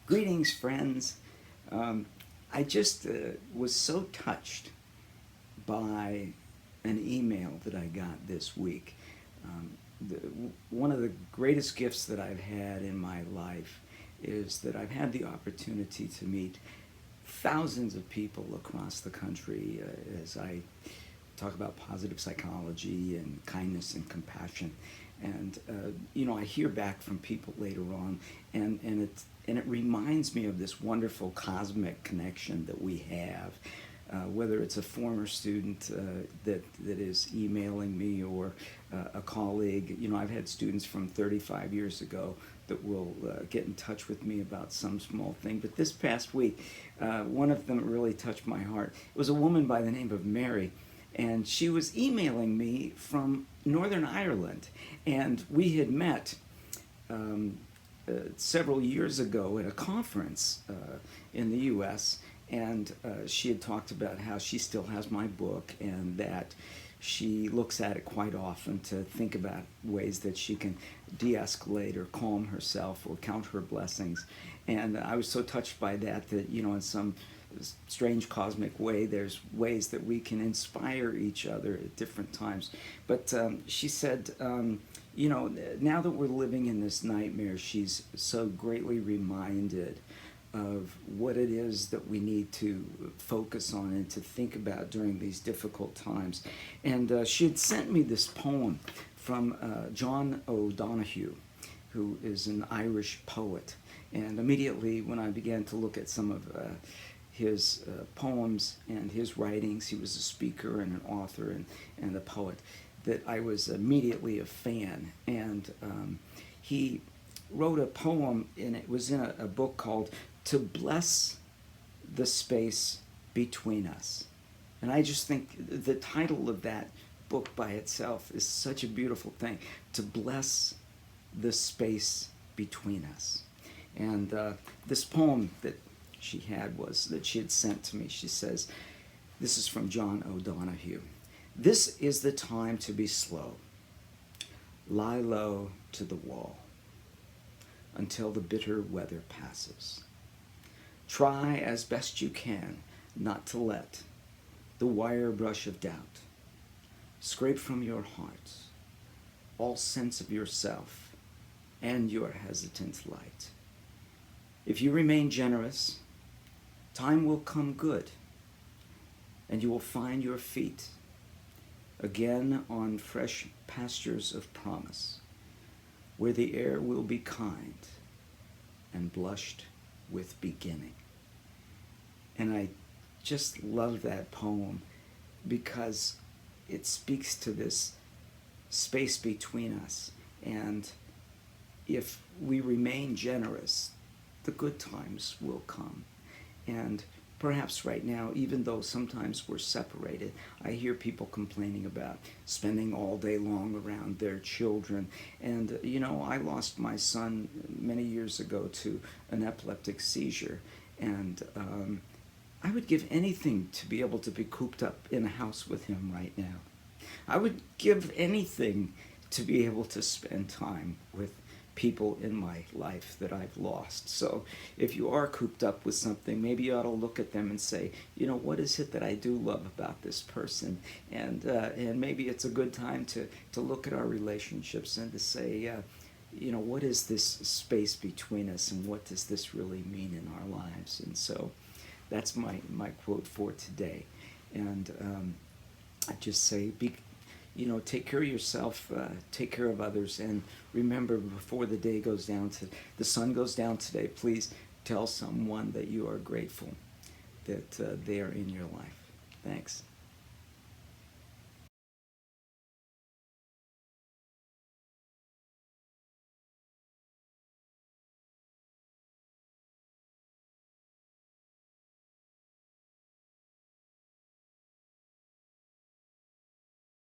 Greetings, friends. Um, I just was so touched by an email that I got this week. Um, the, One of the greatest gifts that I've had in my life is that I've had the opportunity to meet thousands of people across the country as I talk about positive psychology and kindness and compassion. And I hear back from people later on, and it reminds me of this wonderful cosmic connection that we have. Whether it's a former student that is emailing me or a colleague, I've had students from 35 years ago that will get in touch with me about some small thing. But this past week, one of them really touched my heart. It was a woman by the name of Mary, and she was emailing me from Northern Ireland, and we had met several years ago at a conference in the U.S., and she had talked about how she still has my book and that she looks at it quite often to think about ways that she can de-escalate or calm herself or count her blessings. And I was so touched by that in some strange cosmic way, there's ways that we can inspire each other at different times. But she said, now that we're living in this nightmare, she's so greatly reminded of what it is that we need to focus on and to think about during these difficult times. And she had sent me this poem from John O'Donohue, who is an Irish poet. And immediately when I began to look at some of his poems and his writings, he was a speaker and an author and a poet, that I was immediately a fan. And he wrote a poem, and it was in a book called To Bless the Space Between Us. And I just think the title of that book by itself is such a beautiful thing, to bless the space between us. And this poem that she had sent to me, she says, this is from John O'Donohue. This is the time to be slow. Lie low to the wall until the bitter weather passes. Try as best you can not to let the wire brush of doubt scrape from your heart all sense of yourself and your hesitant light. If you remain generous, time will come good, and you will find your feet again on fresh pastures of promise, where the air will be kind and blushed with beginning. And I just love that poem because it speaks to this space between us. And if we remain generous, the good times will come. And perhaps right now, even though sometimes we're separated, I hear people complaining about spending all day long around their children. And, I lost my son many years ago to an epileptic seizure. And I would give anything to be able to be cooped up in a house with him right now. I would give anything to be able to spend time with people in my life that I've lost. So if you are cooped up with something, maybe you ought to look at them and say, what is it that I do love about this person? And maybe it's a good time to look at our relationships and to say, what is this space between us, and what does this really mean in our lives? And so that's my quote for today. And I just say, take care of yourself, take care of others, and remember, before the sun goes down today, please tell someone that you are grateful that they are in your life. Thanks.